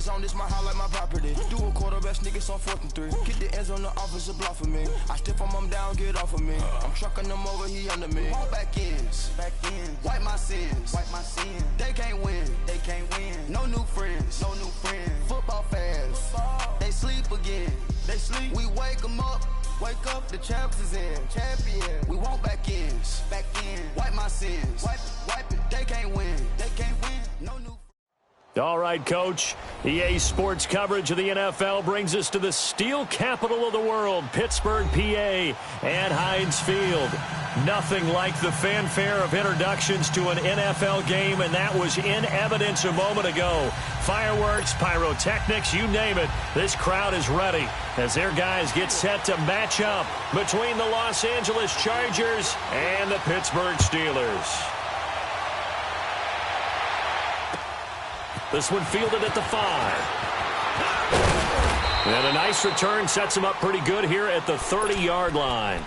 zone, this my highlight, my property. Do a quarter best niggas on 4th and 3. Get the ends on the officer block for me. I stiff him down, get off of me. I'm trucking them over, he under me. Won't back ends, wipe my sins, They can't win, No new friends, Football fans, they sleep again. We wake them up. The champs is in, champion. We want back ends, wipe my sins, wipe it. They can't win, No new. All right, Coach. EA Sports coverage of the NFL brings us to the steel capital of the world, Pittsburgh, PA, and Heinz Field. Nothing like the fanfare of introductions to an NFL game, and that was in evidence a moment ago. Fireworks, pyrotechnics, you name it. This crowd is ready as their guys get set to match up between the Los Angeles Chargers and the Pittsburgh Steelers. This one fielded at the 5. And a nice return sets him up pretty good here at the 30-yard line.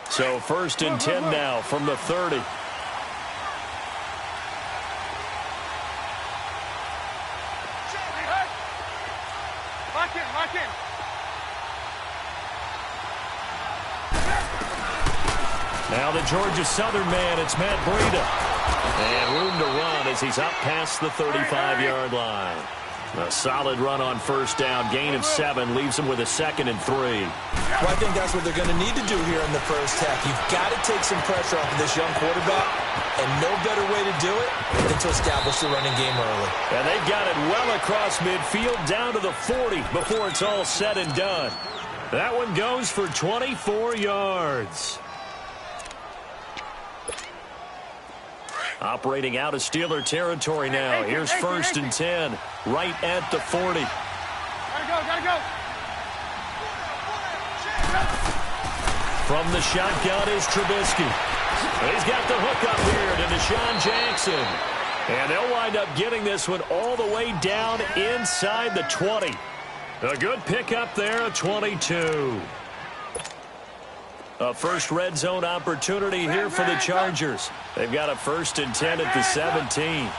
So 1st and 10 now from the 30. Now the Georgia Southern man, it's Matt Breida. And room to run as he's up past the 35-yard line. A solid run on 1st down, gain of 7, leaves him with a 2nd and 3. Well, I think that's what they're going to need to do here in the first half. You've got to take some pressure off of this young quarterback, and no better way to do it than to establish the running game early. And they've got it well across midfield down to the 40 before it's all said and done. That one goes for 24 yards. Operating out of Steeler territory now. Here's 1st and 10, right at the 40. Gotta go. From the shotgun is Trubisky. He's got the hook up here to Deshaun Jackson. And they'll wind up getting this one all the way down inside the 20. A good pickup there, a 22. A first red zone opportunity here for the Chargers. They've got a 1st and 10 at the 17. 18.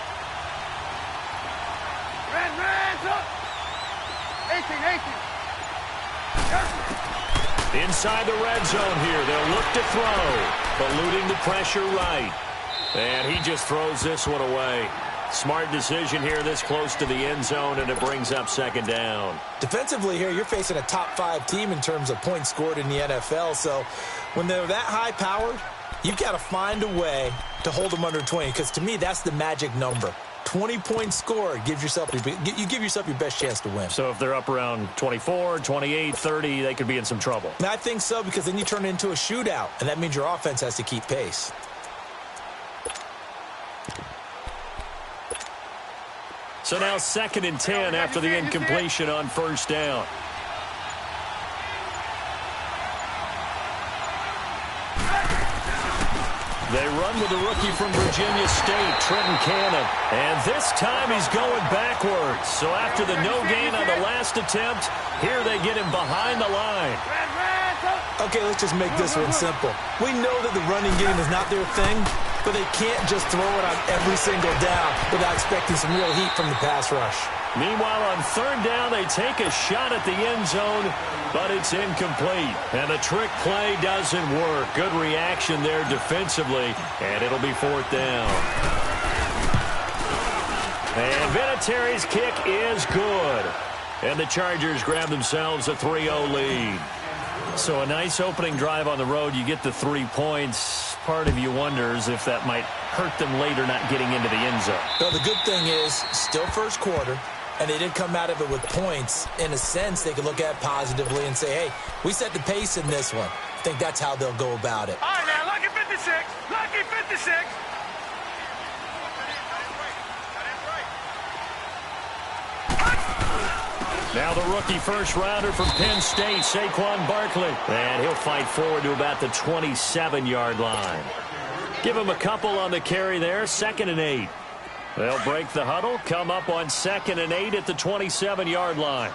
Inside the red zone here. They'll look to throw. Eluding the pressure right. And he just throws this one away. Smart decision here this close to the end zone, and it brings up 2nd down. Defensively here, you're facing a top 5 team in terms of points scored in the NFL. So when they're that high-powered, you've got to find a way to hold them under 20, because to me, that's the magic number. 20 points scored gives yourself you give yourself your best chance to win. So if they're up around 24, 28, 30, they could be in some trouble. And I think so, because then you turn it into a shootout, and that means your offense has to keep pace. So now 2nd and 10 after the incompletion on 1st down. They run with the rookie from Virginia State, Trenton Cannon. And this time he's going backwards. So after the no gain on the last attempt, here they get him behind the line. Okay, let's just make this one simple. We know that the running game is not their thing, but they can't just throw it on every single down without expecting some real heat from the pass rush. Meanwhile, on 3rd down, they take a shot at the end zone, but it's incomplete. And the trick play doesn't work. Good reaction there defensively, and it'll be 4th down. And Vinatieri's kick is good. And the Chargers grab themselves a 3-0 lead. So a nice opening drive on the road. You get the 3 points. Part of you wonders if that might hurt them later not getting into the end zone. Well, the good thing is, still first quarter, and they did come out of it with points. In a sense, they could look at it positively and say, hey, we set the pace in this one. I think that's how they'll go about it. All right, now, lucky 56. Lucky 56. Now the rookie first-rounder from Penn State, Saquon Barkley. And he'll fight forward to about the 27-yard line. Give him a couple on the carry there, 2nd and 8. They'll break the huddle, come up on 2nd and 8 at the 27-yard line.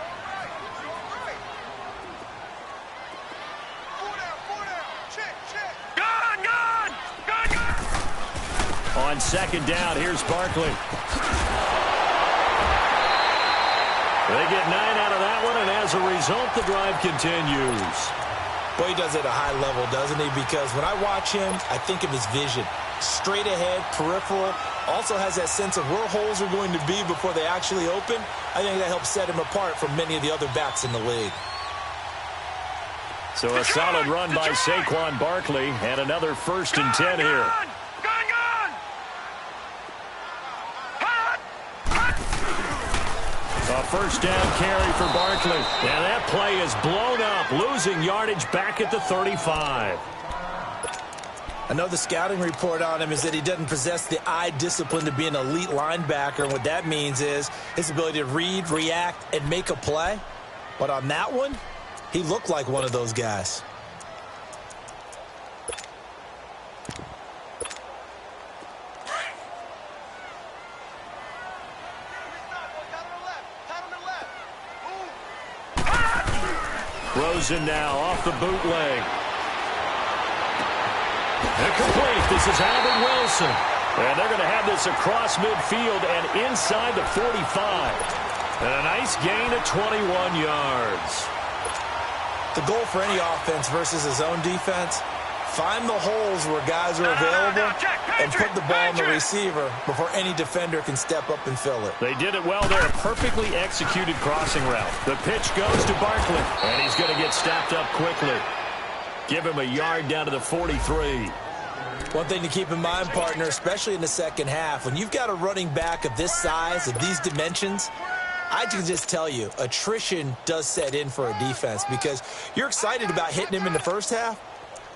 On second down, here's Barkley. They get 9 out of that one, and as a result, the drive continues. Boy, he does it at a high level, doesn't he? Because when I watch him, I think of his vision. Straight ahead, peripheral, also has that sense of where holes are going to be before they actually open. I think that helps set him apart from many of the other backs in the league. So a solid run by Saquon Barkley, and another 1st and 10 here. A 1st down carry for Barkley. And that play is blown up, losing yardage back at the 35. I know the scouting report on him is that he doesn't possess the eye discipline to be an elite linebacker. And what that means is his ability to read, react, and make a play. But on that one, he looked like one of those guys. Rosen now off the bootleg. Incomplete. This is Albert Wilson. And they're going to have this across midfield and inside the 45. And a nice gain of 21 yards. The goal for any offense versus his own defense, find the holes where guys are available and put the ball in the receiver before any defender can step up and fill it. They did it well there. Perfectly executed crossing route. The pitch goes to Barkley, and he's going to get stopped up quickly. Give him a yard down to the 43. One thing to keep in mind, partner, especially in the second half, when you've got a running back of this size, of these dimensions, I can just tell you, attrition does set in for a defense because you're excited about hitting him in the first half.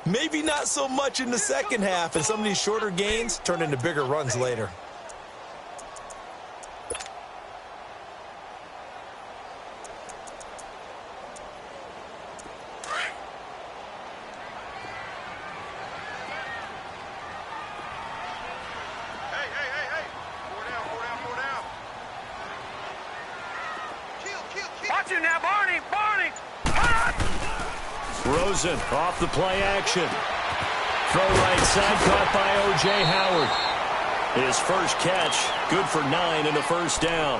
Maybe not so much in the second half, and some of these shorter gains turn into bigger runs later. Watch it now, Barney! Rosen off the play action. Throw right side, caught by O.J. Howard. His first catch, good for 9 and a 1st down.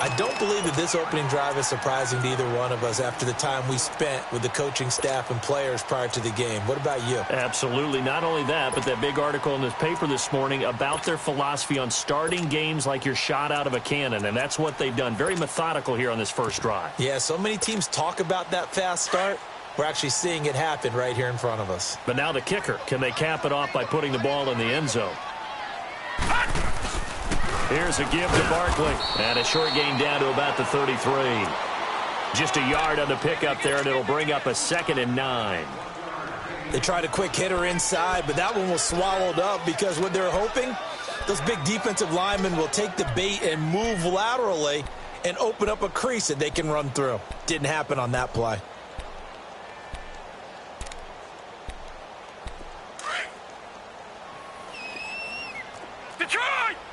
I don't believe that this opening drive is surprising to either one of us after the time we spent with the coaching staff and players prior to the game. What about you? Absolutely. Not only that, but that big article in this paper this morning about their philosophy on starting games like you're shot out of a cannon, and that's what they've done. Very methodical here on this first drive. Yeah, so many teams talk about that fast start. We're actually seeing it happen right here in front of us. But now the kicker. Can they cap it off by putting the ball in the end zone? Here's a give to Barkley. And a short gain down to about the 33. Just a yard on the pickup there, and it'll bring up a 2nd and 9. They tried a quick hitter inside, but that one was swallowed up because what they're hoping, those big defensive linemen will take the bait and move laterally and open up a crease that they can run through. Didn't happen on that play.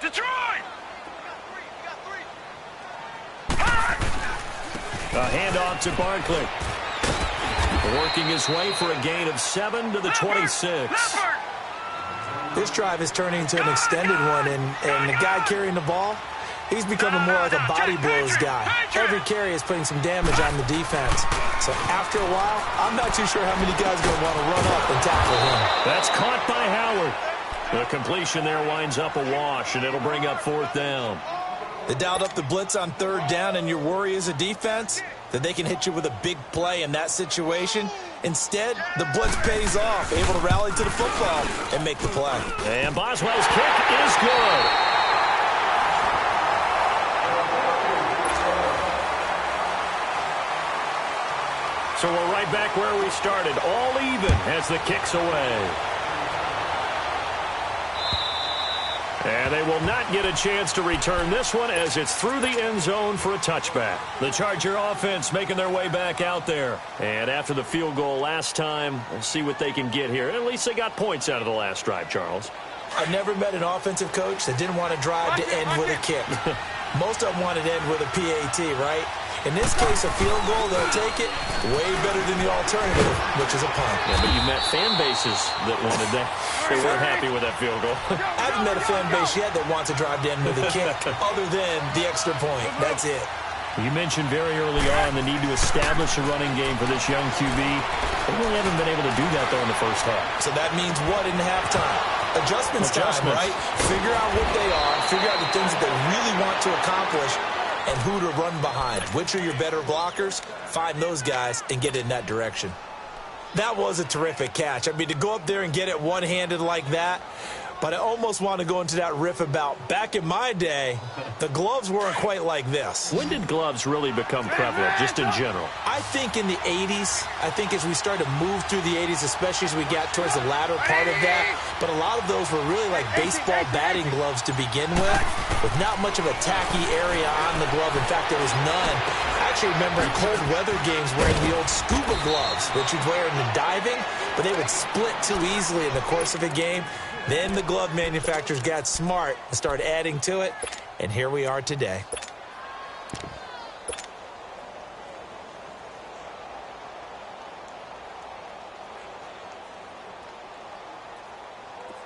Detroit! A handoff to Barkley. Working his way for a gain of 7 to the 26. This drive is turning into an extended one, and the guy carrying the ball, he's becoming more like a body blows guy. Every carry is putting some damage on the defense. So after a while, I'm not too sure how many guys are going to want to run up and tackle him. That's caught by Howard. The completion there winds up a wash, and it'll bring up 4th down. They dialed up the blitz on 3rd down, and your worry as a defense that they can hit you with a big play in that situation. Instead, the blitz pays off, able to rally to the football and make the play. And Boswell's kick is good. So we're right back where we started, all even as the kick's away. And they will not get a chance to return this one as it's through the end zone for a touchback. The Charger offense making their way back out there. And after the field goal last time, we'll see what they can get here. At least they got points out of the last drive, Charles. I've never met an offensive coach that didn't want to drive to end with a kick. Most of them wanted to end with a PAT, right? In this case, a field goal, they'll take it way better than the alternative, which is a punt. Yeah, but you met fan bases that wanted that. They weren't happy with that field goal. I haven't met a fan base yet that wants to drive to end with a kick other than the extra point. That's it. You mentioned very early on the need to establish a running game for this young QB. They really haven't been able to do that, though, in the first half. So that means what in halftime? Adjustments time, right? Figure out what they are, figure out the things that they really want to accomplish, and who to run behind. Which are your better blockers? Find those guys and get in that direction. That was a terrific catch. I mean, to go up there and get it one-handed like that, but I almost want to go into that riff about back in my day, the gloves weren't quite like this. When did gloves really become prevalent, just in general? I think in the 80s. I think as we started to move through the 80s, especially as we got towards the latter part of that. But a lot of those were really like baseball batting gloves to begin with not much of a tacky area on the glove. In fact, there was none. I actually remember in cold weather games wearing the old scuba gloves that you'd wear in the diving, but they would split too easily in the course of a game. Then the glove manufacturers got smart and started adding to it, and here we are today.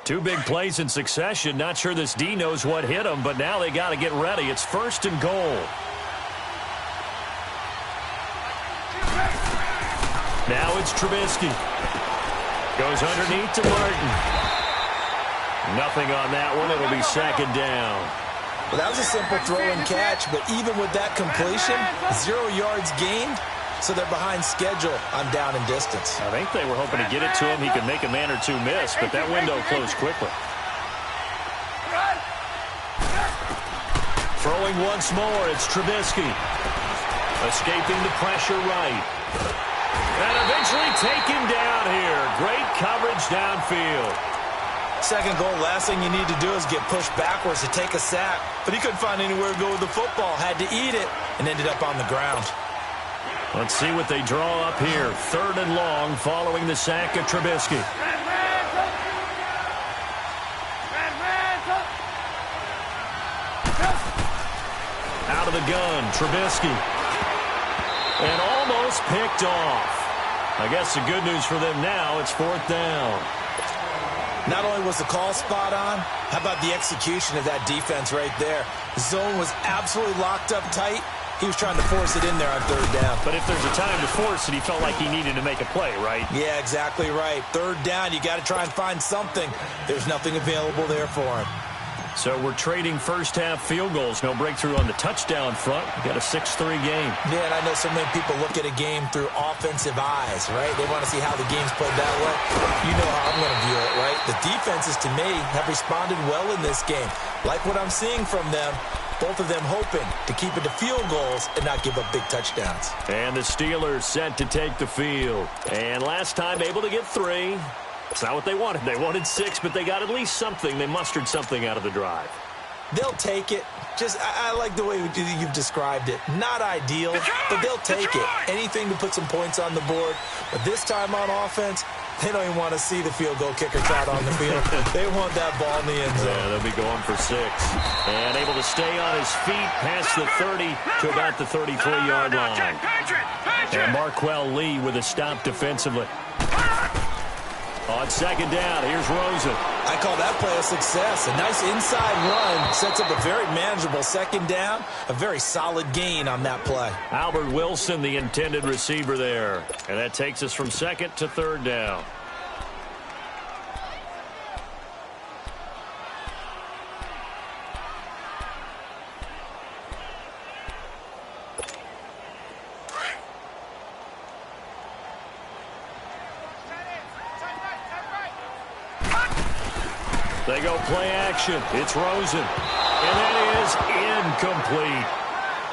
Two big plays in succession. Not sure this D knows what hit him, but now they got to get ready. It's 1st and goal. Now it's Trubisky. Goes underneath to Martin. Nothing on that one. It'll be 2nd down. Well, that was a simple throw and catch, but even with that completion, 0 yards gained, so they're behind schedule on down and distance. I think they were hoping to get it to him. He could make a man or two miss, but that window closed quickly. Throwing once more, it's Trubisky. Escaping the pressure right. And eventually taken down here. Great coverage downfield. Second goal, last thing you need to do is get pushed backwards to take a sack. But he couldn't find anywhere to go with the football. Had to eat it and ended up on the ground. Let's see what they draw up here. 3rd and long following the sack of Trubisky. Out of the gun, Trubisky. And almost picked off. I guess the good news for them now, it's 4th down. Not only was the call spot on, how about the execution of that defense right there? The zone was absolutely locked up tight. He was trying to force it in there on 3rd down. But if there's a time to force it, he felt like he needed to make a play, right? Yeah, exactly right. 3rd down, you got to try and find something. There's nothing available there for him. So we're trading first-half field goals. No breakthrough on the touchdown front. We got a 6-3 game. Yeah, and I know so many people look at a game through offensive eyes, right? They want to see how the game's played that way. You know how I'm going to view it, right? The defenses, to me, have responded well in this game. Like what I'm seeing from them, both of them hoping to keep it to field goals and not give up big touchdowns. And the Steelers set to take the field. And last time able to get 3. It's not what they wanted. They wanted 6, but they got at least something. They mustered something out of the drive. They'll take it. I like the way you've described it. Not ideal, but they'll take it. Anything to put some points on the board. But this time on offense, they don't even want to see the field goal kicker trot on the field. They want that ball in the end zone. Yeah, they'll be going for 6. And able to stay on his feet past the 30 to about the 33-yard line. And Marquell Lee with a stop defensively. On 2nd down, here's Rosen. I call that play a success. A nice inside run sets up a very manageable 2nd down. A very solid gain on that play. Albert Wilson, the intended receiver there. And that takes us from 2nd to 3rd down. They go play action. It's Rosen. And that is incomplete.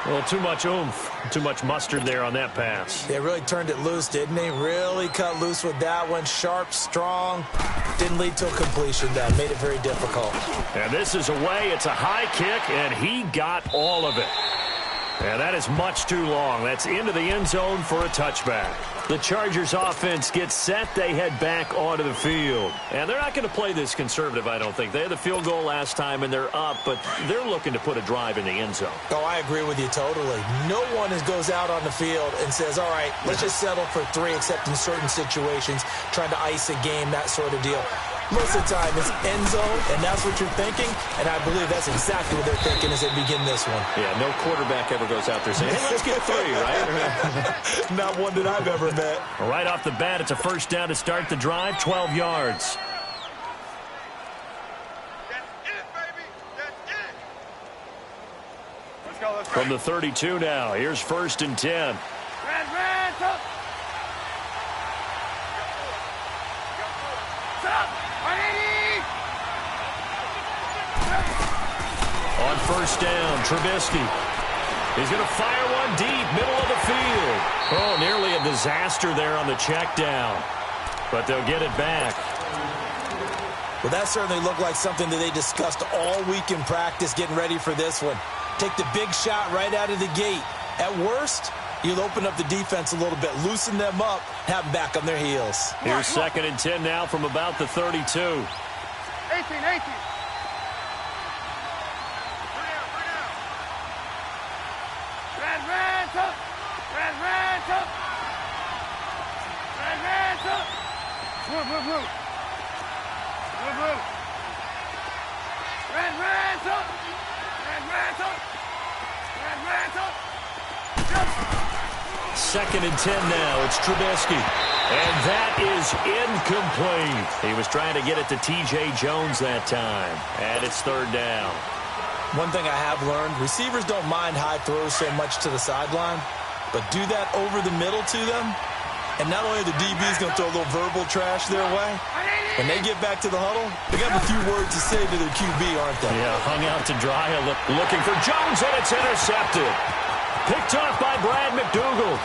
Well, too much oomph, too much mustard there on that pass. They really turned it loose, didn't they? Really cut loose with that one. Sharp, strong. Didn't lead to a completion. That made it very difficult. And this is away. It's a high kick, and he got all of it. And that is much too long. That's into the end zone for a touchback. The Chargers offense gets set. They head back onto the field. And they're not going to play this conservative, I don't think. They had the field goal last time, and they're up, but they're looking to put a drive in the end zone. Oh, I agree with you totally. No one goes out on the field and says, all right, let's just settle for 3, except in certain situations, trying to ice a game, that sort of deal. Most of the time, it's end zone, and that's what you're thinking, and I believe that's exactly what they're thinking as they begin this one. Yeah, no quarterback ever goes out there saying, hey, let's get 3, right? Not one that I've ever met. Right off the bat, it's a first down to start the drive, 12 yards. That's it, baby. That's it. Let's go. Let's go. From the 32 now, here's 1st and 10. Red, up. On first down, Trubisky. He's going to fire one deep, middle of the field. Oh, nearly a disaster there on the check down. But they'll get it back. Well, that certainly looked like something that they discussed all week in practice getting ready for this one. Take the big shot right out of the gate. At worst, you'll open up the defense a little bit, loosen them up, have them back on their heels. Here's 2nd and 10 now from about the 32. 18. Second and 10 now. It's Trubisky. And that is incomplete. He was trying to get it to T.J. Jones that time. And it's 3rd down. One thing I have learned, receivers don't mind high throws so much to the sideline, but do that over the middle to them, and not only are the DBs going to throw a little verbal trash their way, when they get back to the huddle, they got a few words to say to their QB, aren't they? Yeah, hung out to dry, looking for Jones, and it's intercepted. Picked off by Brad McDougal.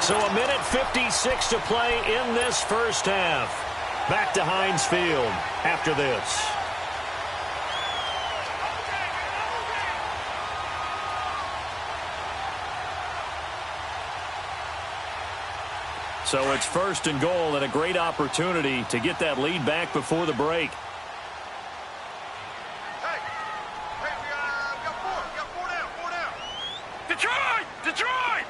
So a minute 56 to play in this first half. Back to Heinz Field after this. So it's 1st and goal and a great opportunity to get that lead back before the break. Hey, we got 4. We got 4 down. 4 down. Detroit! Detroit!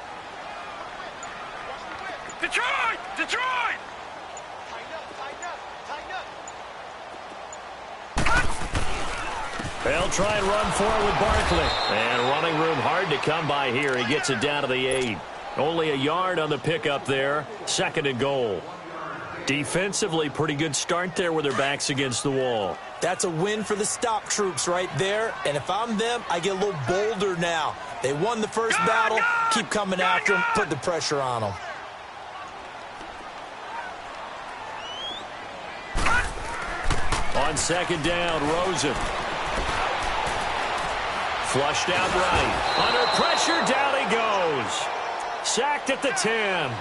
Detroit! Detroit! They'll try and run for it with Barkley. And running room hard to come by here. He gets it down to the 8. Only a yard on the pickup there. 2nd and goal. Defensively, pretty good start there with their backs against the wall. That's a win for the stop troops right there. And if I'm them, I get a little bolder now. They won the first battle. Keep coming after them. Put the pressure on them. On 2nd down, Rosen. Flushed out right. Under pressure, down he goes. Sacked at the 10.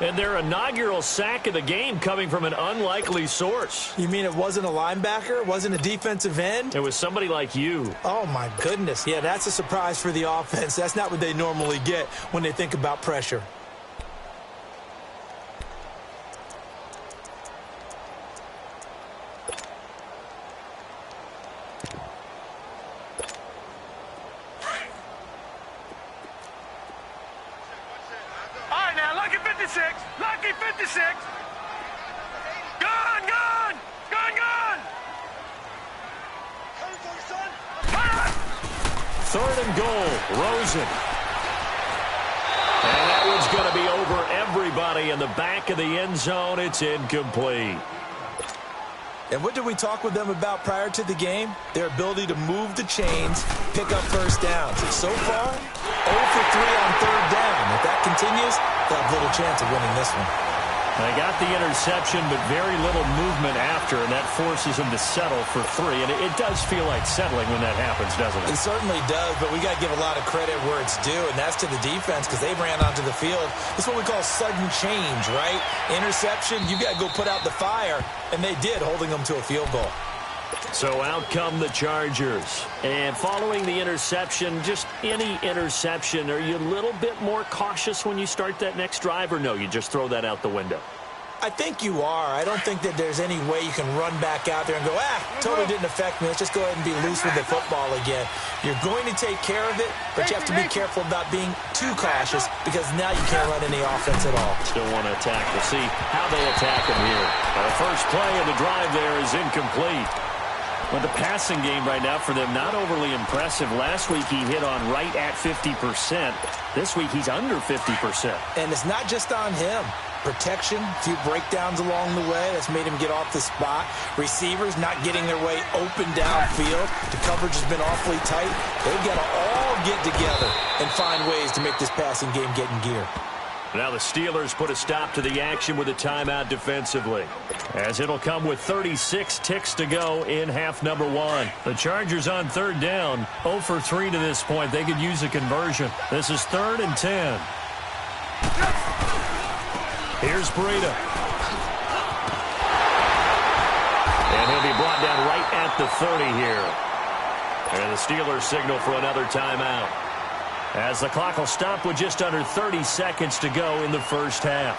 And their inaugural sack of the game coming from an unlikely source. You mean it wasn't a linebacker? It wasn't a defensive end? It was somebody like you. Oh, my goodness. Yeah, that's a surprise for the offense. That's not what they normally get when they think about pressure. Lucky 56. Gone, gone. Gone, gone. 3rd and goal, Rosen. And that one's going to be over everybody in the back of the end zone. It's incomplete. And what did we talk with them about prior to the game? Their ability to move the chains, pick up first downs. So far, 0 for 3 on 3rd down. If that continues, they'll have little chance of winning this one. They got the interception, but very little movement after, and that forces them to settle for 3. And it does feel like settling when that happens, doesn't it? It certainly does, but we got to give a lot of credit where it's due, and that's to the defense because they ran onto the field. It's what we call sudden change, right? Interception, you got to go put out the fire, and they did, holding them to a field goal. So out come the Chargers. And following the interception, just any interception, are you a little bit more cautious when you start that next drive, or no, you just throw that out the window? I think you are. I don't think that there's any way you can run back out there and go, totally didn't affect me. Let's just go ahead and be loose with the football again. You're going to take care of it, but you have to be careful about being too cautious because now you can't run any offense at all. Still want to attack. We'll see how they attack him here. The first play of the drive there is incomplete. But the passing game right now for them, not overly impressive. Last week he hit on right at 50%. This week he's under 50%. And it's not just on him. Protection, a few breakdowns along the way. That's made him get off the spot. Receivers not getting their way open downfield. The coverage has been awfully tight. They've got to all get together and find ways to make this passing game get in gear. Now the Steelers put a stop to the action with a timeout defensively, as it'll come with 36 ticks to go in half number 1. The Chargers on third down, 0 for 3 to this point. They could use a conversion. This is 3rd and 10. Here's Breida. And he'll be brought down right at the 30 here. And the Steelers signal for another timeout, as the clock will stop with just under 30 seconds to go in the first half.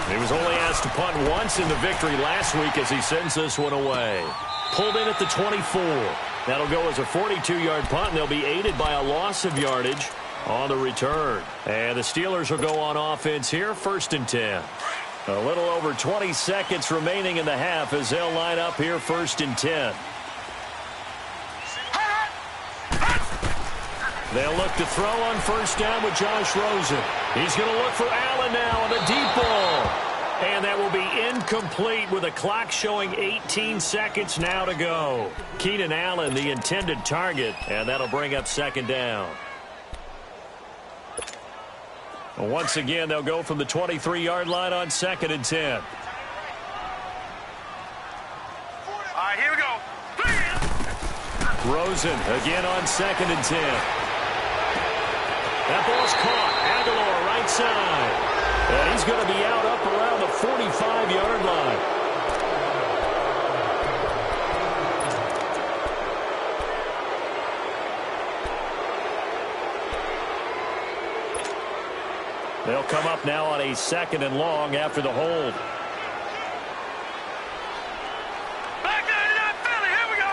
He was only asked to punt once in the victory last week as he sends this one away. Pulled in at the 24. That'll go as a 42-yard punt, and they'll be aided by a loss of yardage on the return. And the Steelers will go on offense here, 1st and 10. A little over 20 seconds remaining in the half as they'll line up here, 1st and 10. They'll look to throw on first down with Josh Rosen. He's going to look for Allen now on the deep ball. And that will be incomplete with a clock showing 18 seconds now to go. Keenan Allen, the intended target, and that'll bring up 2nd down. Once again, they'll go from the 23-yard line on 2nd and 10. All right, here we go. Rosen again on 2nd and 10. That ball's caught. Aguilar right side. And he's going to be out up around the 45-yard line. They'll come up now on a 2nd and long after the hold. Back there to that Philly. Here we go.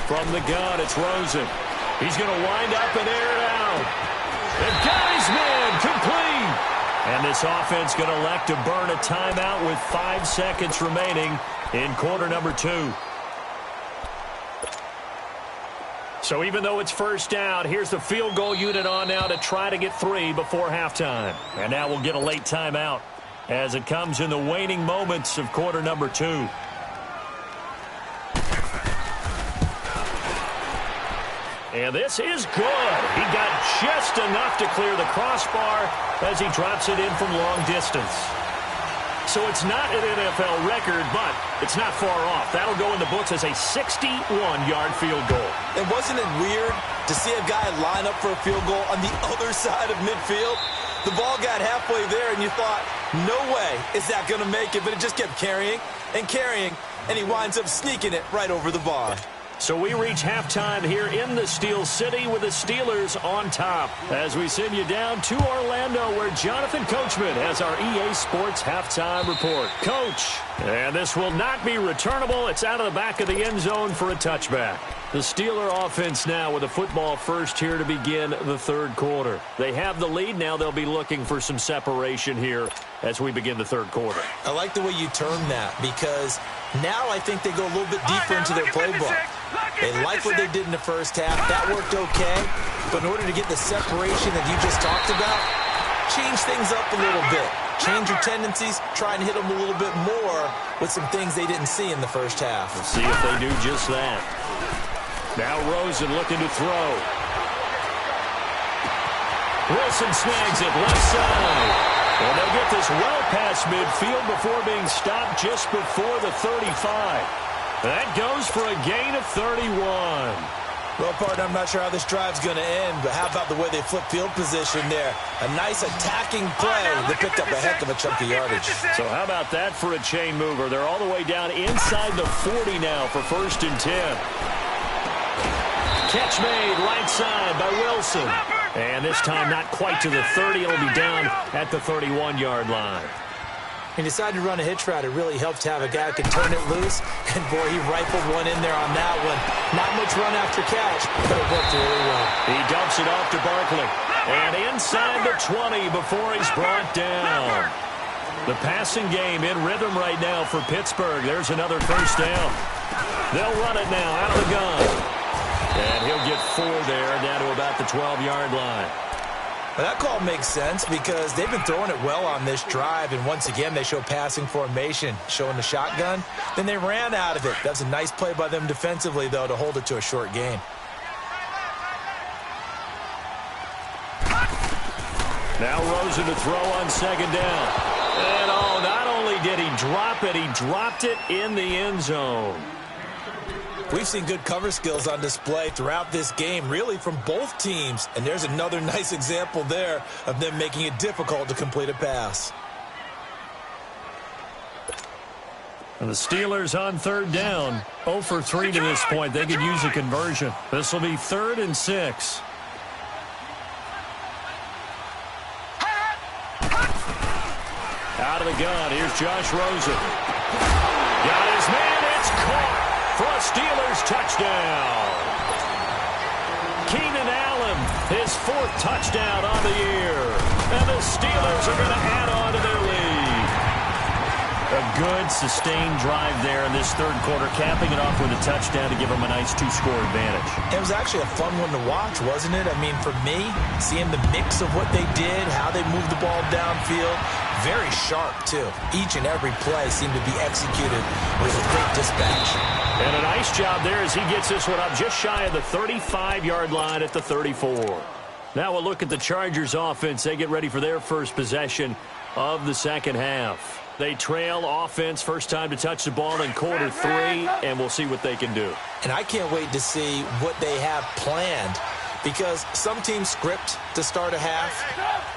From the gun, it's Rosen. He's going to wind up and air it out. And Geisman complete. And this offense going to elect to burn a timeout with 5 seconds remaining in quarter number 2. So even though it's first down, here's the field goal unit on now to try to get 3 before halftime. And now we'll get a late timeout as it comes in the waning moments of quarter number 2. And this is good. He got just enough to clear the crossbar as he drops it in from long distance. So it's not an NFL record, but it's not far off. That'll go in the books as a 61-yard field goal. And wasn't it weird to see a guy line up for a field goal on the other side of midfield? The ball got halfway there, and you thought, no way is that going to make it, but it just kept carrying, and he winds up sneaking it right over the bar. So we reach halftime here in the Steel City with the Steelers on top as we send you down to Orlando where Jonathan Coachman has our EA Sports halftime report. Coach, and this will not be returnable. It's out of the back of the end zone for a touchback. The Steeler offense now with a football first here to begin the 3rd quarter. They have the lead. Now they'll be looking for some separation here as we begin the 3rd quarter. I like the way you term that because now I think they go a little bit deeper into their playbook. They like what they did in the first half. That worked okay. But in order to get the separation that you just talked about, change things up a little bit. change your tendencies, try and hit them a little bit more with some things they didn't see in the first half. We'll see if they do just that. Now Rosen looking to throw. Wilson snags it left side. And they'll get this well past midfield before being stopped just before the 35. That goes for a gain of 31. Well, partner, I'm not sure how this drive's going to end, but how about the way they flip field position there? A nice attacking play that picked up a heck of a chunk of yardage. So how about that for a chain mover? They're all the way down inside the 40 now for 1st and 10. Catch made right side by Wilson. And this time not quite to the 30. It'll be down at the 31-yard line. He decided to run a hitch route. It really helped to have a guy who can turn it loose. And, boy, he rifled one in there on that one. Not much run after catch, but it worked really well. He dumps it off to Barkley. And inside the 20 before he's brought down. The passing game in rhythm right now for Pittsburgh. There's another 1st down. They'll run it now out of the gun. And he'll get 4 there, down to about the 12-yard line. Well, that call makes sense because they've been throwing it well on this drive, and once again they show passing formation, showing the shotgun. Then they ran out of it. That's a nice play by them defensively, though, to hold it to a short gain. Now Rosen to throw on 2nd down. And, oh, not only did he drop it, he dropped it in the end zone. We've seen good cover skills on display throughout this game, really from both teams. And there's another nice example there of them making it difficult to complete a pass. And the Steelers on 3rd down. 0 for 3 to this point. They could use a conversion. This will be 3rd and 6. Out of the gun. Here's Josh Rosen. Got his man. It's caught for a Steelers touchdown. Keenan Allen, his 4th touchdown on the year. And the Steelers are going to add on to their lead. A good, sustained drive there in this 3rd quarter, capping it off with a touchdown to give them a nice 2-score advantage. It was actually a fun one to watch, wasn't it? I mean, for me, seeing the mix of what they did, how they moved the ball downfield, very sharp, too. Each and every play seemed to be executed with a great dispatch. And a nice job there as he gets this one up just shy of the 35-yard line at the 34. Now we'll look at the Chargers offense. They get ready for their first possession of the 2nd half. They trail offense, first time to touch the ball in quarter 3, and we'll see what they can do. And I can't wait to see what they have planned, because some teams script to start a half.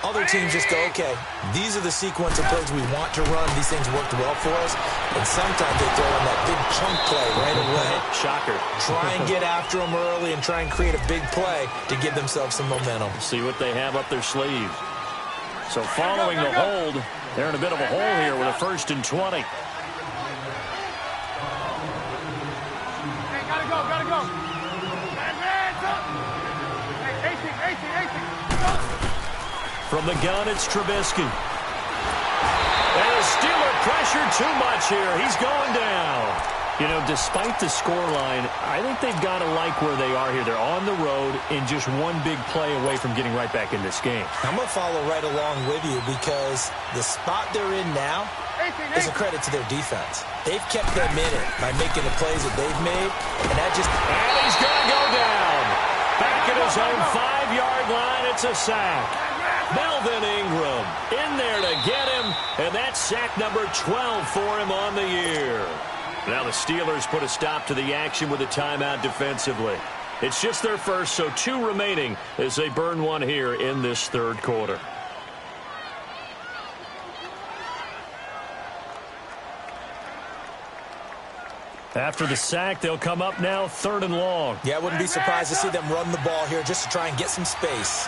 Other teams just go, okay, these are the sequence of plays we want to run. These things worked well for us. And sometimes they throw in that big chunk play right away. Shocker. Try and get after them early and try and create a big play to give themselves some momentum. See what they have up their sleeve. So following the hold, they're in a bit of a hole here with a 1st and 20. Hey, gotta go. Hey, 18. From the gun, it's Trubisky. And the Steeler pressure too much here. He's going down. You know, despite the scoreline, I think they've got to like where they are here. They're on the road and just one big play away from getting right back in this game. I'm going to follow right along with you because the spot they're in now is a credit to their defense. They've kept them in it by making the plays that they've made, and that just... And he's going to go down. Back at his own 5-yard line, it's a sack. Melvin Ingram in there to get him, and that's sack number 12 for him on the year. Now the Steelers put a stop to the action with a timeout defensively. It's just their first, so 2 remaining as they burn one here in this 3rd quarter. After the sack, they'll come up now 3rd and long. Yeah, I wouldn't be surprised to see them run the ball here just to try and get some space.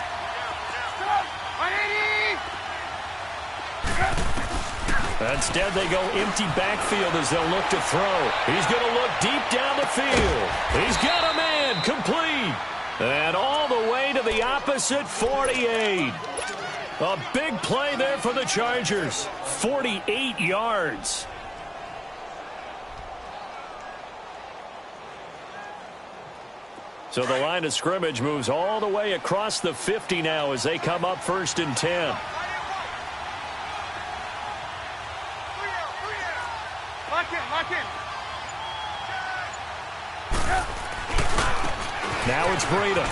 Instead, they go empty backfield as they'll look to throw. He's going to look deep down the field. He's got a man complete. And all the way to the opposite 48. A big play there for the Chargers. 48 yards. So the line of scrimmage moves all the way across the 50 now as they come up 1st and 10. Now it's Breida.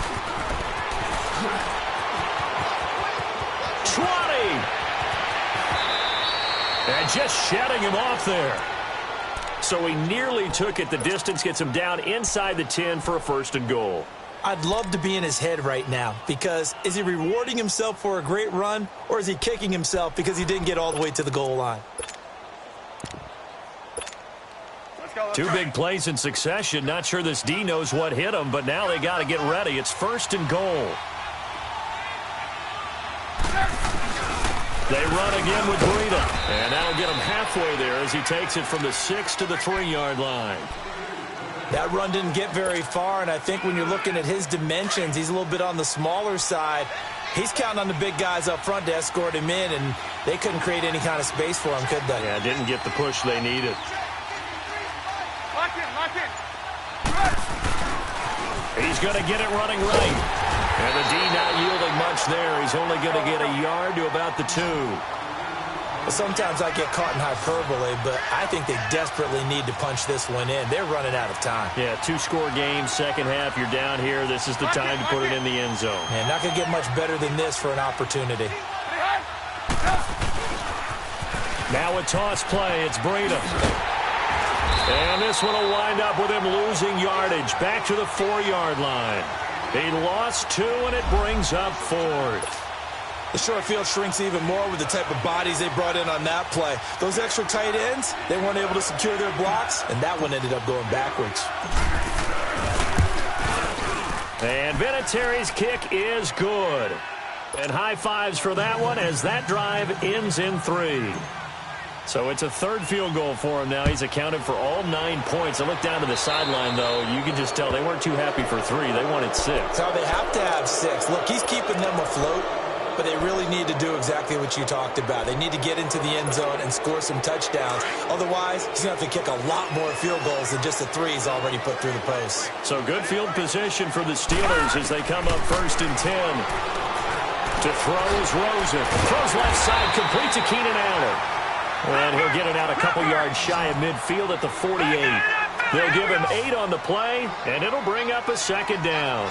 20! And just shutting him off there. So he nearly took it. The distance gets him down inside the 10 for a 1st and goal. I'd love to be in his head right now because is he rewarding himself for a great run or is he kicking himself because he didn't get all the way to the goal line? Two big plays in succession. Not sure this D knows what hit him, but now they got to get ready. It's 1st and goal. They run again with Breida, and that'll get him halfway there as he takes it from the 6 to the 3-yard line. That run didn't get very far, and I think when you're looking at his dimensions, he's a little bit on the smaller side. He's counting on the big guys up front to escort him in, and they couldn't create any kind of space for him, could they? Yeah, didn't get the push they needed. Lock in. He's going to get it running right. And the D not yielding much there. He's only going to get a yard to about the 2. Well, sometimes I get caught in hyperbole, but I think they desperately need to punch this one in. They're running out of time. Yeah, 2-score game, second half. You're down here. This is the time to put it in the end zone. Man, not going to get much better than this for an opportunity. Now a toss play. It's Breida. And this one will wind up with him losing yardage. Back to the 4-yard line. He lost 2, and it brings up 4th. The short field shrinks even more with the type of bodies they brought in on that play. Those extra tight ends, they weren't able to secure their blocks, and that one ended up going backwards. And Vinatieri's kick is good. And high fives for that one as that drive ends in 3. So it's a 3rd field goal for him now. He's accounted for all 9 points. I look down to the sideline, though. You can just tell they weren't too happy for 3. They wanted 6. So they have to have 6. Look, he's keeping them afloat, but they really need to do exactly what you talked about. They need to get into the end zone and score some touchdowns. Otherwise, he's going to have to kick a lot more field goals than just the 3 he's already put through the post. So good field position for the Steelers as they come up 1st and 10. To throw is Rosen. Throws left side, complete to Keenan Allen. And he'll get it out a couple yards shy of midfield at the 48. They'll give him 8 on the play, and it'll bring up a 2nd down.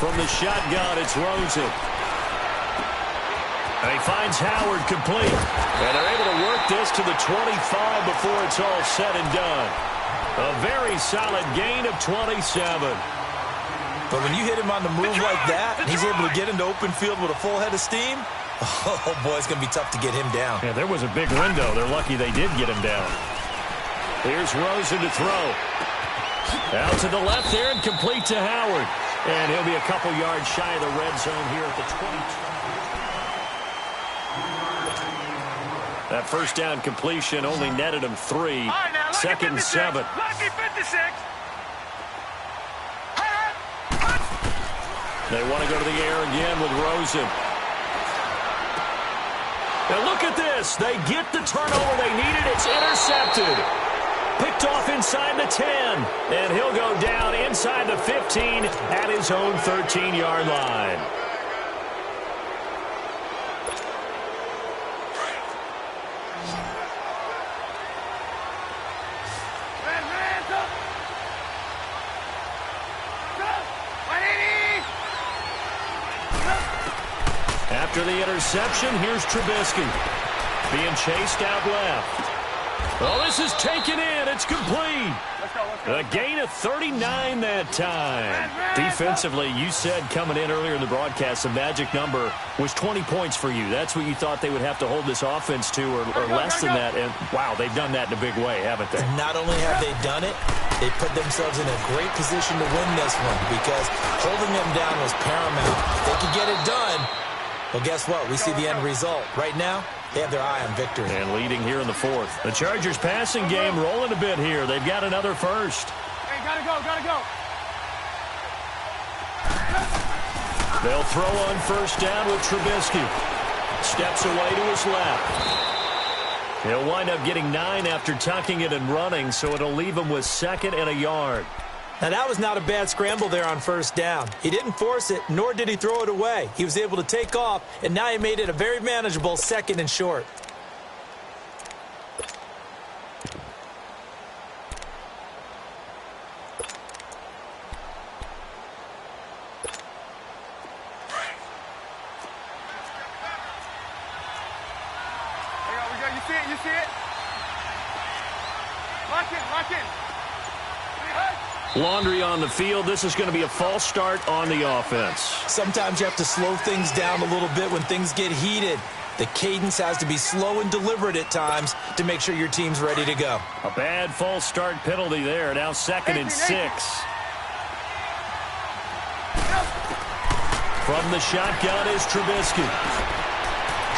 From the shotgun, it's Rosen. And he finds Howard complete. And they're able to work this to the 25 before it's all said and done. A very solid gain of 27. But when you hit him on the move like that, and he's able to get into open field with a full head of steam, oh, boy, it's going to be tough to get him down. Yeah, there was a big window. They're lucky they did get him down. Here's Rosen to throw. Out to the left there and complete to Howard. And he'll be a couple yards shy of the red zone here at the 22. That 1st down completion only netted him 3. 2nd and 7. Lucky 56. They want to go to the air again with Rosen. Now look at this. They get the turnover they needed. It's intercepted. Picked off inside the 10. And he'll go down inside the 15 at his own 13-yard line. After the interception, here's Trubisky. Being chased out left. Oh, this is taken in. It's complete. A gain of 39 that time. Defensively, you said coming in earlier in the broadcast, the magic number was 20 points for you. That's what you thought they would have to hold this offense to or less than that. And, wow, they've done that in a big way, haven't they? Not only have they done it, they put themselves in a great position to win this one because holding them down was paramount. If they could get it done, well, guess what? We see the end result. Right now, they have their eye on victory. And leading here in the 4th. The Chargers passing game rolling a bit here. They've got another first. Hey, gotta go. They'll throw on 1st down with Trubisky. Steps away to his left. He'll wind up getting 9 after tucking it and running, so it'll leave him with 2nd and a yard. Now, that was not a bad scramble there on 1st down. He didn't force it, nor did he throw it away. He was able to take off, and now he made it a very manageable 2nd and short. you see it? Lock in, lock in. Laundry on the field. This is going to be a false start on the offense. Sometimes you have to slow things down a little bit when things get heated. The cadence has to be slow and deliberate at times to make sure your team's ready to go. A bad false start penalty there. Now 2nd and 6. From the shotgun is Trubisky.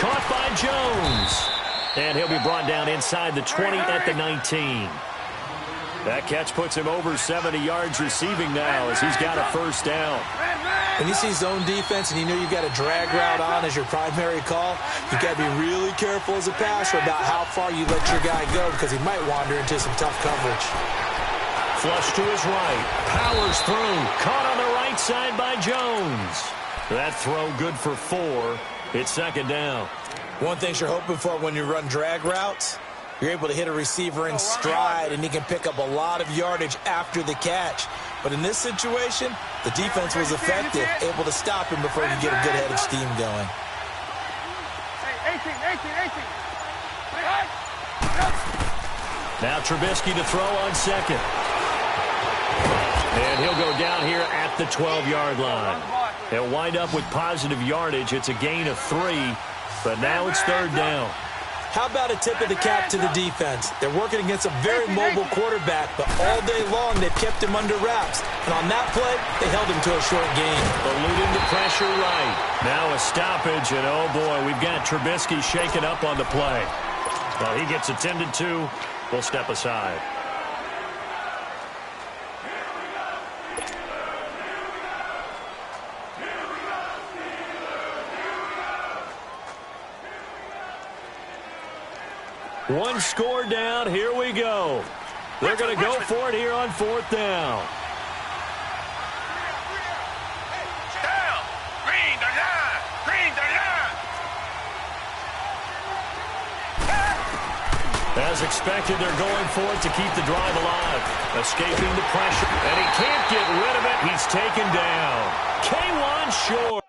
Caught by Jones. And he'll be brought down inside the 20 at the 19. That catch puts him over 70 yards receiving now as he's got a first down. When you see zone defense and you know you've got a drag route on as your primary call, you've got to be really careful as a passer about how far you let your guy go because he might wander into some tough coverage. Flush to his right. Powers through. Caught on the right side by Jones. That throw good for 4. It's 2nd down. One thing you're hoping for when you run drag routes, you're able to hit a receiver in stride, and he can pick up a lot of yardage after the catch. But in this situation, the defense was effective, able to stop him before he could get a good head of steam going. 18. Now Trubisky to throw on 2nd. And he'll go down here at the 12-yard line. They'll wind up with positive yardage. It's a gain of 3, but now it's 3rd down. How about a tip of the cap to the defense? They're working against a very mobile quarterback, but all day long they've kept him under wraps. And on that play, they held him to a short gain. Eluding the pressure right. Now a stoppage, and oh boy, we've got Trubisky shaken up on the play. Well, he gets attended to. We'll step aside. One score down. Here we go. They're going to go for it here on 4th down. Down. Green, they're down. Green, they're down. As expected, they're going for it to keep the drive alive. Escaping the pressure. And he can't get rid of it. He's taken down. K1 short.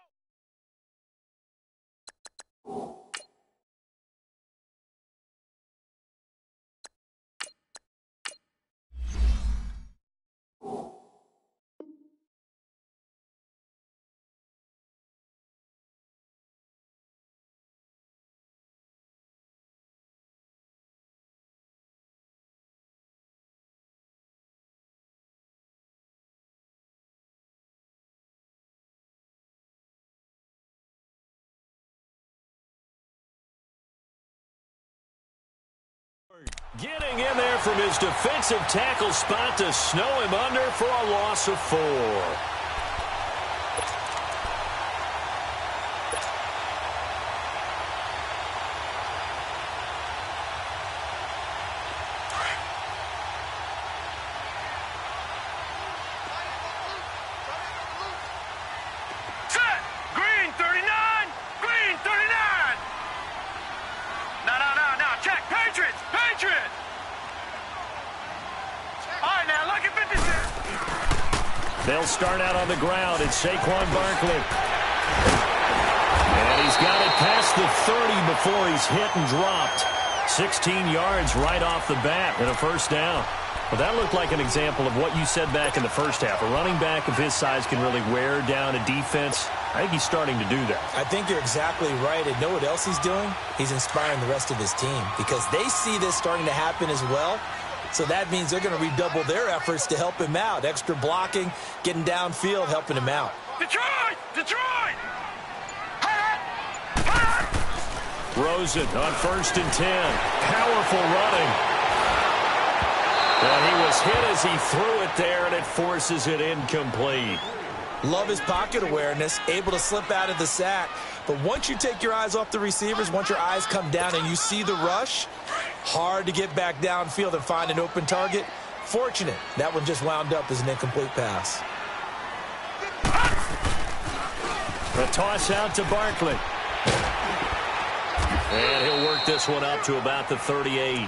Getting in there from his defensive tackle spot to snow him under for a loss of 4. Set. Green, 39. Green, 39. No. Check. Patriots. All right, now, look at 56. They'll start out on the ground. It's Saquon Barkley. And he's got it past the 30 before he's hit and dropped. 16 yards right off the bat and a first down. Well, that looked like an example of what you said back in the first half. A running back of his size can really wear down a defense. I think he's starting to do that. I think you're exactly right. And know what else he's doing? He's inspiring the rest of his team because they see this starting to happen as well. So that means they're going to redouble their efforts to help him out. Extra blocking, getting downfield, helping him out. Detroit! Rosen on 1st and 10. Powerful running. And he was hit as he threw it there, and it forces it incomplete. Love his pocket awareness, able to slip out of the sack. But once you take your eyes off the receivers, once your eyes come down and you see the rush, hard to get back downfield and find an open target. Fortunate, that one just wound up as an incomplete pass. A toss out to Barkley. And he'll work this one up to about the 38.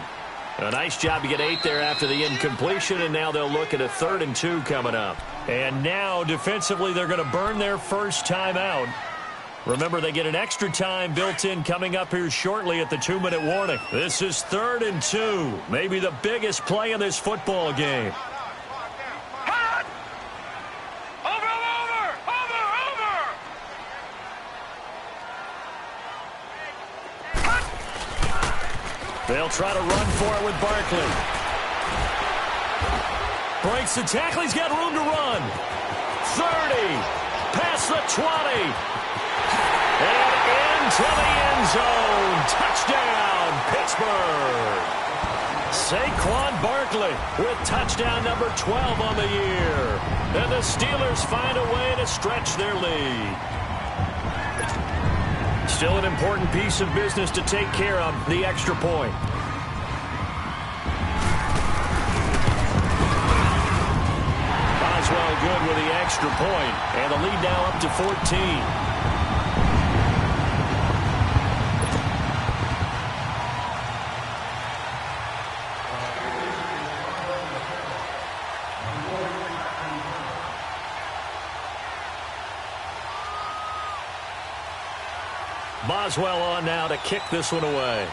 A nice job to get 8 there after the incompletion, and now they'll look at a 3rd and 2 coming up. And now, defensively, they're going to burn their first timeout. Remember, they get an extra time built in coming up here shortly at the 2-minute warning. This is 3rd and 2, maybe the biggest play in this football game. They'll try to run for it with Barkley. Breaks the tackle. He's got room to run. 30. Past the 20. And into the end zone. Touchdown, Pittsburgh. Saquon Barkley with touchdown number 12 on the year. And the Steelers find a way to stretch their lead. Still an important piece of business to take care of, the extra point. Boswell good with the extra point, and the lead now up to 14. Boswell on now to kick this one away.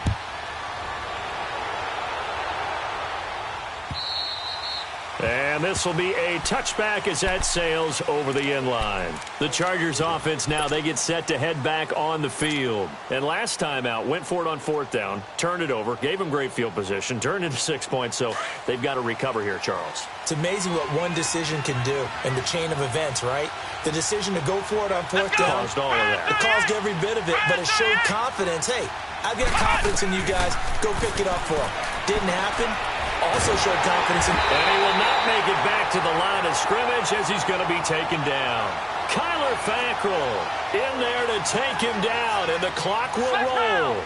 And this will be a touchback as that sails over the end line. The Chargers offense now, they get set to head back on the field. And last time out, went for it on 4th down, turned it over, gave them great field position, turned into 6 points, so they've got to recover here, Charles. It's amazing what one decision can do in the chain of events, right? The decision to go for it on 4th down. Caused all of that. It caused every bit of it, but it showed confidence. Hey, I've got confidence in you guys. Go pick it up for them. Didn't happen. Also showed confidence in... And he will not make it back to the line of scrimmage as he's going to be taken down. Kyler Fackrell in there to take him down, and the clock will roll.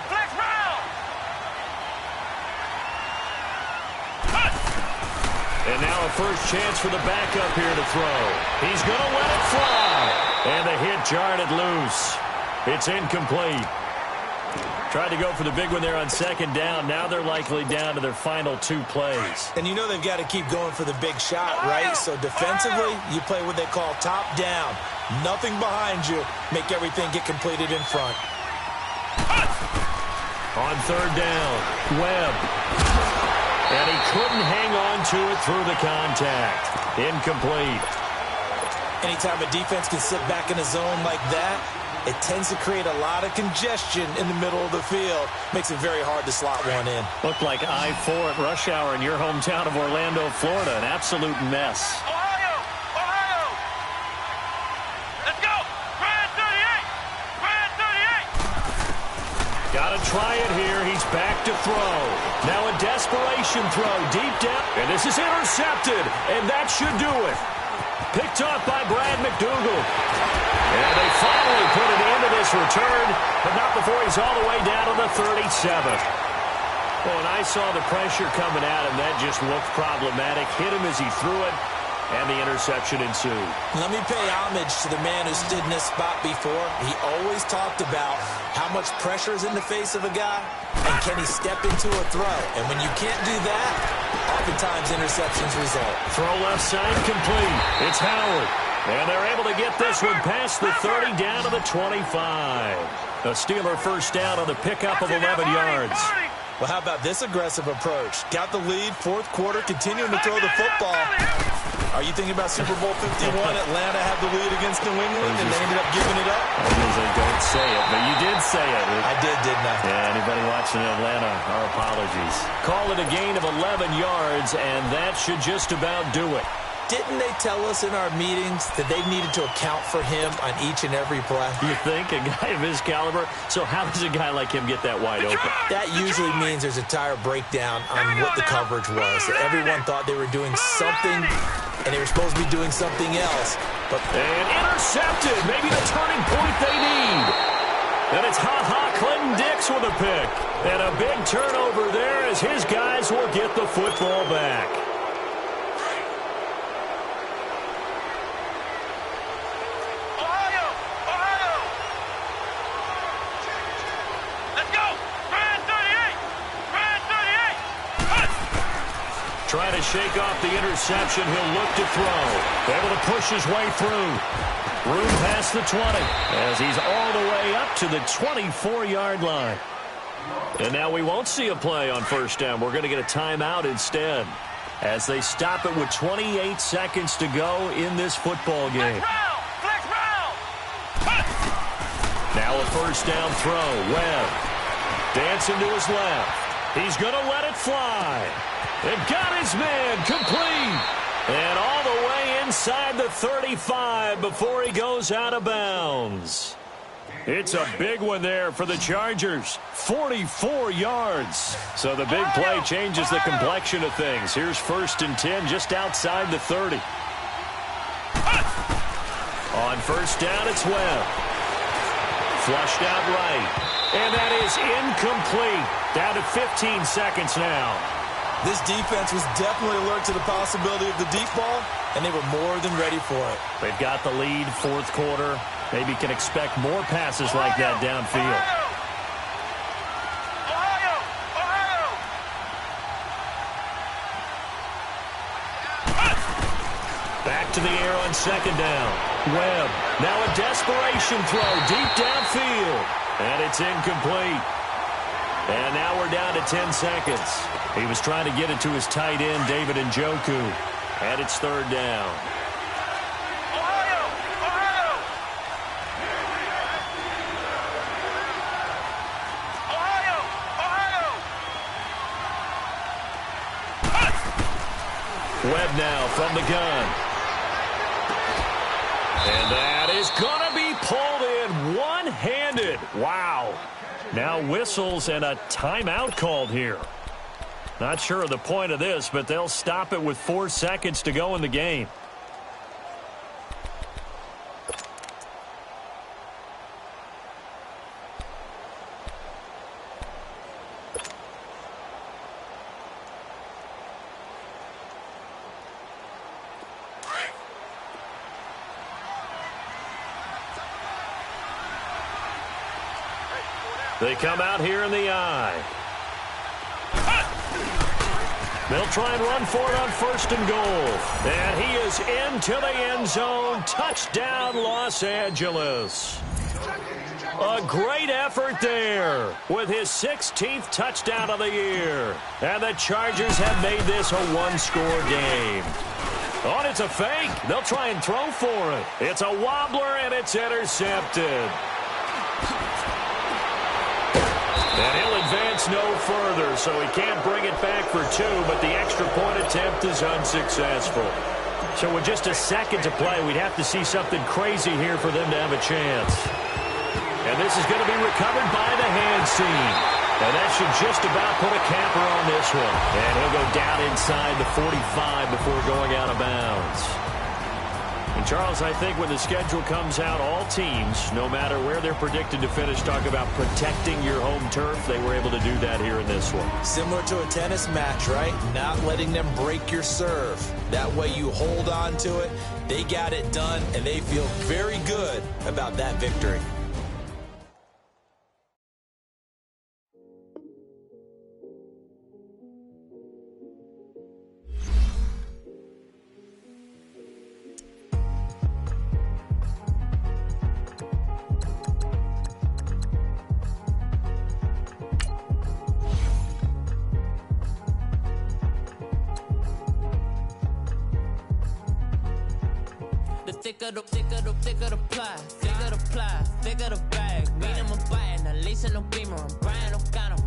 And now a first chance for the backup here to throw. He's going to let it fly. And the hit jarred it loose. It's incomplete. Tried to go for the big one there on 2nd down. Now they're likely down to their final 2 plays. And you know they've got to keep going for the big shot, right? So defensively, you play what they call top down. Nothing behind you. Make everything get completed in front. On 3rd down, Webb. And he couldn't hang on to it through the contact. Incomplete. Anytime a defense can sit back in a zone like that, it tends to create a lot of congestion in the middle of the field. Makes it very hard to slot one in. Looked like I-4 at rush hour in your hometown of Orlando, Florida. An absolute mess. Ohio! Ohio! Let's go! Brad 38! Brad 38! Got to try it here. He's back to throw. Now a desperation throw deep down. And this is intercepted. And that should do it. Picked off by Brad McDougal. And they finally put an end to this return, but not before he's all the way down to the 37. Well, and I saw the pressure coming at him. That just looked problematic. Hit him as he threw it, and the interception ensued. Let me pay homage to the man who stood in this spot before. He always talked about how much pressure is in the face of a guy, and can he step into a throw. And when you can't do that, oftentimes interceptions result. Throw left side complete. It's Howard. And they're able to get this one past the 30 down to the 25. A Steeler first down on the pickup of 11 yards. Well, how about this aggressive approach? Got the lead, 4th quarter, continuing to throw the football. Are you thinking about Super Bowl 51? Atlanta had the lead against New England, and they ended up giving it up? I usually don't say it, but you did say it. I did, didn't I? Yeah, anybody watching Atlanta, our apologies. Call it a gain of 11 yards, and that should just about do it. Didn't they tell us in our meetings that they needed to account for him on each and every play? You think? A guy of his caliber? So how does a guy like him get that wide open? That usually means there's a entire breakdown on what the coverage was. Everyone thought they were doing something, and they were supposed to be doing something else. And intercepted. Maybe the turning point they need. And it's Clinton Dix with a pick. And a big turnover there as his guys will get the football back. Trying to shake off the interception. He'll look to throw. Able to push his way through. Room past the 20 as he's all the way up to the 24-yard line. And now we won't see a play on first down. We're going to get a timeout instead as they stop it with 28 seconds to go in this football game. Flex round. Now a first down throw. Webb dancing to his left. He's going to let it fly. And got his man complete. And all the way inside the 35 before he goes out of bounds. It's a big one there for the Chargers. 44 yards. So the big play changes the complexion of things. Here's 1st and 10 just outside the 30. On first down, it's Webb. Flushed out right. And that is incomplete. Down to 15 seconds now. This defense was definitely alert to the possibility of the deep ball, and they were more than ready for it. They've got the lead, 4th quarter. Maybe can expect more passes like that downfield. Back to the air on 2nd down. Webb, now a desperation throw deep downfield. And it's incomplete. And now we're down to 10 seconds. He was trying to get it to his tight end, David Njoku. And it's 3rd down. Webb now from the gun. And that is going to be pulled in one-handed. Wow. Now whistles and a timeout called here. Not sure of the point of this, but they'll stop it with 4 seconds to go in the game. They come out here in the eye. They'll try and run for it on 1st and goal. And he is into the end zone. Touchdown, Los Angeles. A great effort there with his 16th touchdown of the year. And the Chargers have made this a one-score game. Oh, and it's a fake. They'll try and throw for it. It's a wobbler, and it's intercepted. And he'll advance no further, so he can't bring it back for 2, but the extra point attempt is unsuccessful. So with just a second to play, we'd have to see something crazy here for them to have a chance. And this is going to be recovered by the hand seam. And that should just about put a capper on this one. And he'll go down inside the 45 before going out of bounds. And Charles, I think when the schedule comes out, all teams, no matter where they're predicted to finish, talk about protecting your home turf. They were able to do that here in this one. Similar to a tennis match, right? Not letting them break your serve. That way you hold on to it. They got it done, and they feel very good about that victory. Thicker the pie, thicker the bag. Meet him a bite, and at least in no beamer. I'm Brian O'Connor.